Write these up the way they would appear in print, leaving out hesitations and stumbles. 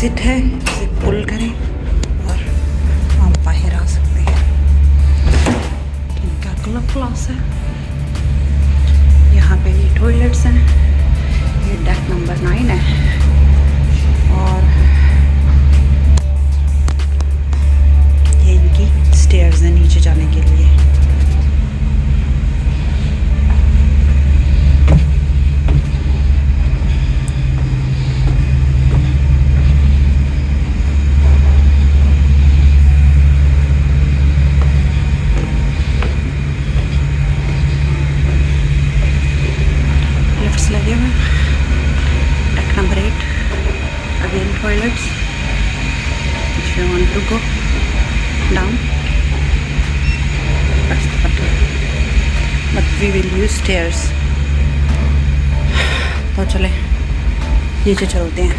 Exit है, इसे पुल करें और हम बाहर आ सकते हैं। इनका क्लब क्लास है। यहाँ पे ये टॉयलेट्स हैं। ये डेक नंबर 9 है और ये इनकी स्टेयर्स हैं नीचे जाने के लिए। लगे हुए deck number 8 again toilets if you want to go down that's the button but we will use stairs। तो चले नीचे चलते हैं,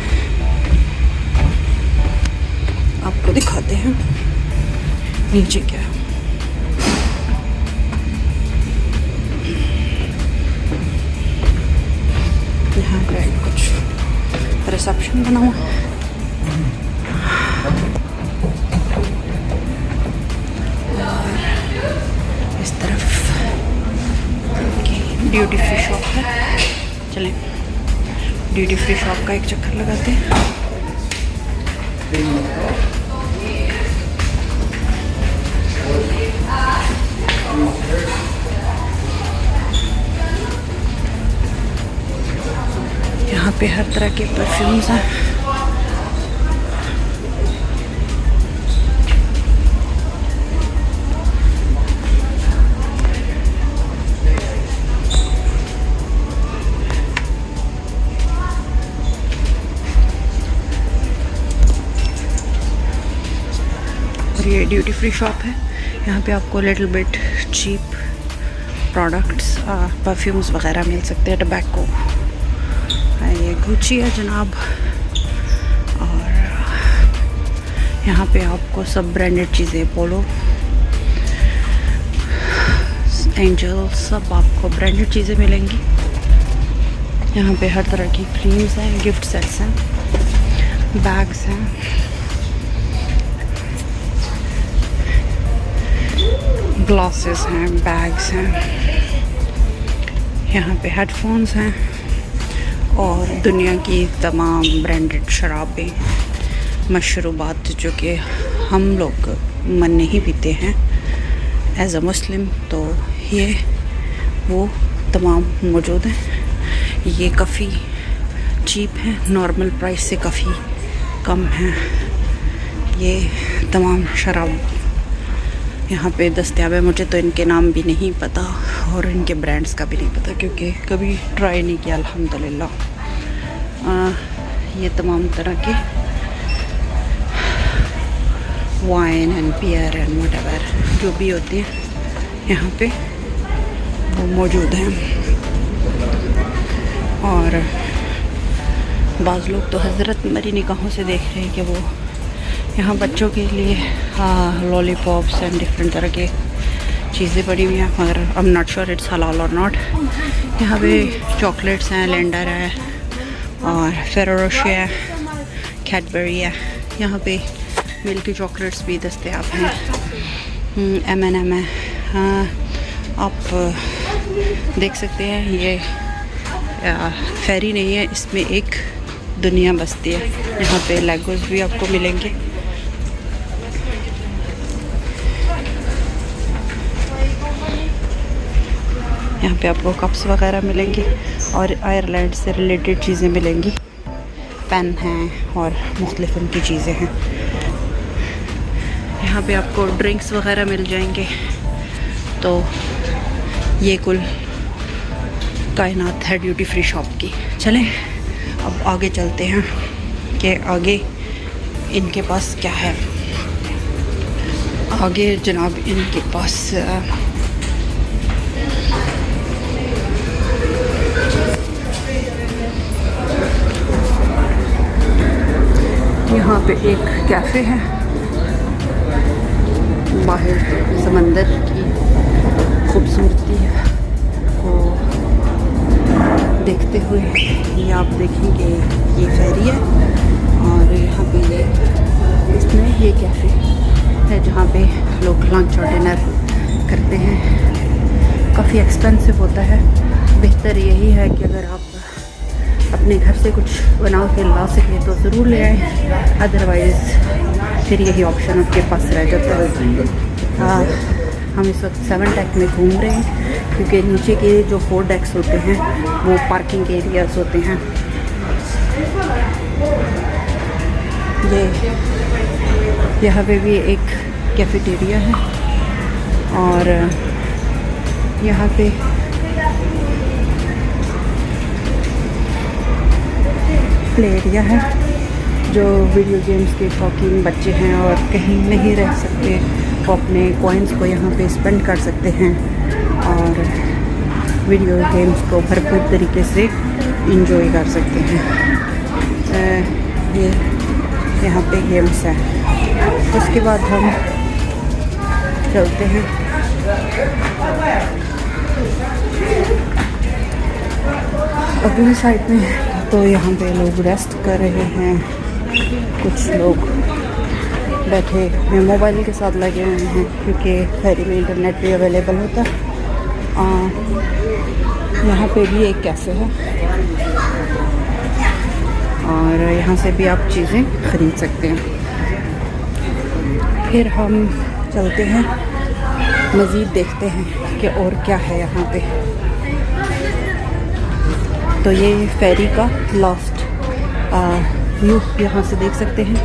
आपको दिखाते हैं नीचे क्या है। यहाँ पे कुछ रिसेप्शन बना हुआ है। और इस तरफ ड्यूटी फ्री शॉप है। चलें ड्यूटी फ्री शॉप का एक चक्कर लगाते हैं। यहाँ पे हर तरह के परफ्यूम्स हैं। और ये ड्यूटी फ्री शॉप है। यहाँ पे आपको little bit cheap products perfumes वगैरह मिल सकते हैं। टबैको ये गुच्ची है जनाब। और यहाँ पे आपको सब ब्रांडेड चीज़ें, पोलो, एंजल, सब आपको ब्रांडेड चीज़ें मिलेंगी। यहाँ पे हर तरह की क्रीम्स हैं, गिफ्ट सेट्स हैं, बैग्स हैं, ग्लासेस हैं, बैग्स हैं। यहाँ पे हेडफोन्स हैं और दुनिया की तमाम ब्रांडेड शराबें, मशरूबात जो कि हम लोग मन नहीं पीते हैं एज़ अ मुस्लिम, तो ये वो तमाम मौजूद हैं। ये काफ़ी चीप है, नॉर्मल प्राइस से काफ़ी कम है। ये तमाम शराब यहाँ पे दस्तयाब है। मुझे तो इनके नाम भी नहीं पता और इनके ब्रांड्स का भी नहीं पता क्योंकि कभी ट्राई नहीं किया अल्हम्दुलिल्लाह। ये तमाम तरह के wine and beer and whatever जो भी होते हैं यहाँ पे वो मौजूद हैं। और बाज़ लोग तो हज़रत मरी निगाहों से देख रहे हैं कि वो यहाँ बच्चों के लिए लॉलीपॉप्स एंड डिफरेंट तरह के चीज़ें पड़ी हुई हैं, मगर I am not sure it's हलाल और नॉट। यहाँ पे चॉकलेट्स हैं, लेंडर है और फेरोरोशर है, कैडबरी है। यहाँ पे मिल्की चॉकलेट्स भी दस्तयाब हैं, M&M है। हाँ, आप देख सकते हैं ये फेरी नहीं है, इसमें एक दुनिया बसती है। यहाँ पे लेगोस भी आपको मिलेंगे। यहाँ पे आपको कप्स वगैरह मिलेंगे और आयरलैंड से रिलेटेड चीज़ें मिलेंगी, पेन हैं और मुख्तलिफ उनकी चीज़ें हैं। यहाँ पे आपको ड्रिंक्स वगैरह मिल जाएंगे। तो ये कुल कायनात है ड्यूटी फ्री शॉप की। चलें अब आगे चलते हैं कि आगे इनके पास क्या है। आगे जनाब इनके पास यहाँ पे एक कैफ़े है, बाहर समंदर की खूबसूरती को देखते हुए ये आप देखेंगे ये फेरी है और यहाँ पे ये इसमें ये कैफ़े है जहाँ पे लोग लंच और डिनर करते हैं। काफ़ी एक्सपेंसिव होता है। बेहतर यही है कि अगर आप अपने घर से कुछ बना के ला सकें तो ज़रूर ले आएँ, अदरवाइज़ फिर यही ऑप्शन आपके पास रह जाता है। हम इस वक्त 7 डेक में घूम रहे हैं क्योंकि नीचे के जो 4 डेक्स होते हैं वो पार्किंग एरियाज़ होते हैं। ये यहाँ पे भी एक कैफेटेरिया है और यहाँ पे प्ले एरिया है। जो वीडियो गेम्स के शौकीन बच्चे हैं और कहीं नहीं रह सकते वो अपने कॉइन्स को यहाँ पे स्पेंड कर सकते हैं और वीडियो गेम्स को भरपूर तरीके से इंजॉय कर सकते हैं। ये यहाँ पे गेम्स है। उसके बाद हम चलते हैं अगली साइड में। तो यहाँ पे लोग रेस्ट कर रहे हैं, कुछ लोग बैठे हैं मोबाइल के साथ लगे हुए हैं क्योंकि फेरी में इंटरनेट भी अवेलेबल होता है। यहाँ पे भी एक कैफ़े है और यहाँ से भी आप चीज़ें ख़रीद सकते हैं। फिर हम चलते हैं मज़ीद देखते हैं कि और क्या है यहाँ पे। तो ये फेरी का लास्ट व्यू यहाँ से देख सकते हैं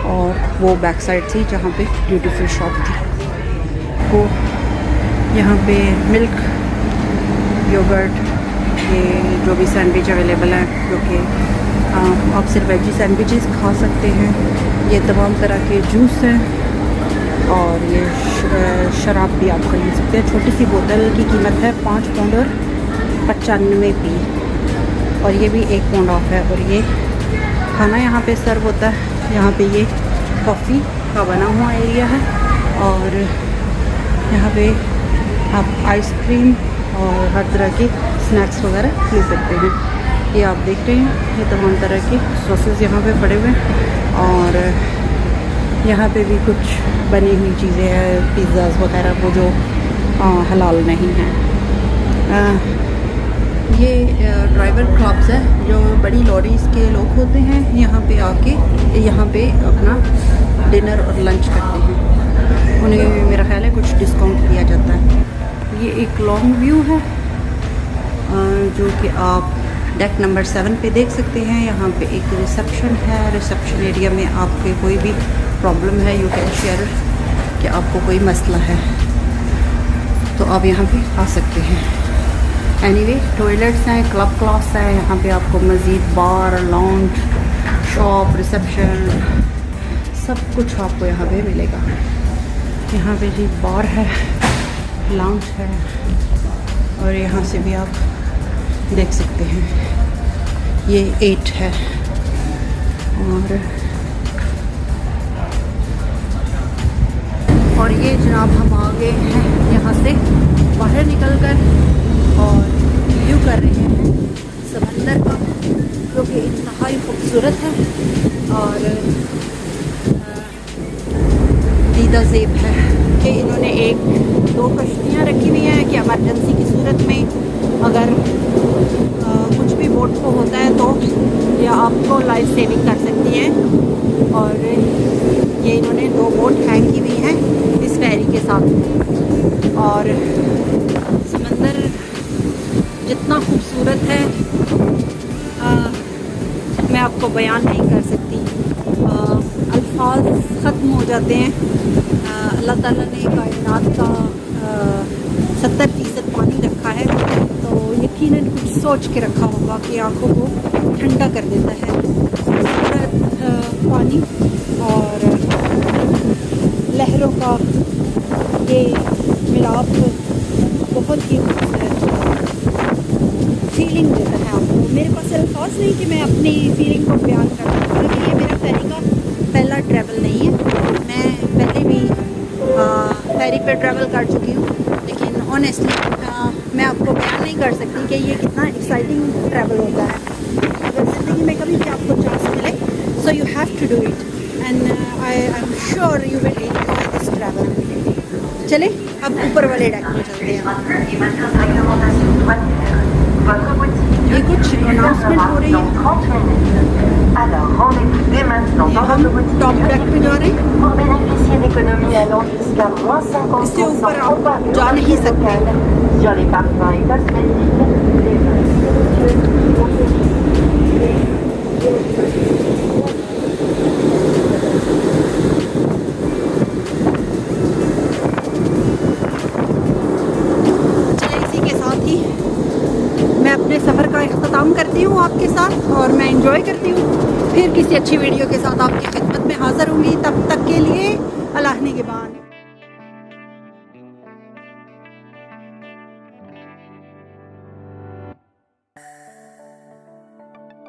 और वो बैक साइड थी जहाँ पे ब्यूटीफुल शॉप थी। वो यहाँ पे मिल्क योगर्ट ये जो भी सैंडविच अवेलेबल है, जो कि आप सिर्फ वेजी सैंडविचेस खा सकते हैं। ये तमाम तरह के जूस हैं और ये शराब भी आप खरीद सकते हैं। छोटी सी बोतल की कीमत है 5 पाउंड और 95p और ये भी 1 पाउंड ऑफ है। और ये खाना यहाँ पे सर्व होता है। यहाँ पे ये कॉफ़ी का बना हुआ एरिया है और यहाँ पे आप आइसक्रीम और हर तरह के स्नैक्स वगैरह ले सकते हैं। ये आप देख रहे हैं ये तमाम तरह के सॉसेस यहाँ पे पड़े हुए हैं और यहाँ पे भी कुछ बनी हुई चीज़ें हैं, पिज़्ज़ाज़ वगैरह, वो जो हलाल नहीं हैं। ये ड्राइवर क्लब्स है जो बड़ी लॉरीज़ के लोग होते हैं, यहाँ पे आके यहाँ पे अपना डिनर और लंच करते हैं। उन्हें मेरा ख्याल है कुछ डिस्काउंट दिया जाता है। ये एक लॉन्ग व्यू है जो कि आप डेक नंबर 7 पे देख सकते हैं। यहाँ पे एक रिसेप्शन है। रिसेप्शन एरिया में आपके कोई भी प्रॉब्लम है, यू कैन शेयर कि आपको कोई मसला है तो आप यहाँ पे आ सकते हैं। एनीवे टॉयलेट्स हैं, क्लब क्लास है। यहाँ पे आपको मज़ीद बार, लाउंज, शॉप, रिसेप्शन सब कुछ आपको यहाँ पे मिलेगा। यहाँ पे जी बार है, लाउंज है और यहाँ से भी आप देख सकते हैं। ये 8 है और ये जनाब हम आ गए हैं यहाँ से बाहर निकल कर और व्यू कर रहे हैं समंदर का, जो कि इंतहाई खूबसूरत है और दीदा ज़ेब है कि इन्होंने 1-2 कश्तियाँ रखी हुई हैं कि इमरजेंसी की सूरत में अगर कुछ भी बोट को होता है तो या आपको लाइफ सेविंग कर सकती हैं। और ये इन्होंने 2 बोट हैंग की हुई हैं इस फेरी के साथ और समंदर जितना खूबसूरत है मैं आपको बयान नहीं कर सकती। अल्फाज ख़त्म हो जाते हैं। अल्लाह ताला ने कायनात का 70% पानी रखा है तो यकीनन कुछ सोच के रखा होगा कि आँखों को ठंडा कर देता है खूबसूरत पानी और लहरों का ये मिलाप बहुत ही फीलिंग देता है आपको। मेरे पास अल्फाज नहीं कि मैं अपनी फीलिंग को बयान कर सकूँ क्योंकि ये मेरा फेरी का पहला ट्रैवल नहीं है। मैं पहले भी फेरी पे ट्रैवल कर चुकी हूँ लेकिन ऑनेस्टली मैं आपको बयान नहीं कर सकती कि ये कितना एक्साइटिंग ट्रैवल होता है। अगर ज़िंदगी में कभी भी आपको चांस मिले So you have to do it, and I am sure you will enjoy this travel. चले अब ऊपर वाले डेक में चलते हैं। ये कुछ अनाउंसमेंट हो रही है। हम टॉप डेक पे जा रहे हैं। इससे ऊपर आप जा नहीं सकते। अपने सफ़र का इख्तिताम करती हूँ आपके साथ, और मैं इंजॉय करती हूँ। फिर किसी अच्छी वीडियो के साथ आपकी खिदमत में हाज़िर होंगी। तब तक के लिए अल्लाह निगहबान।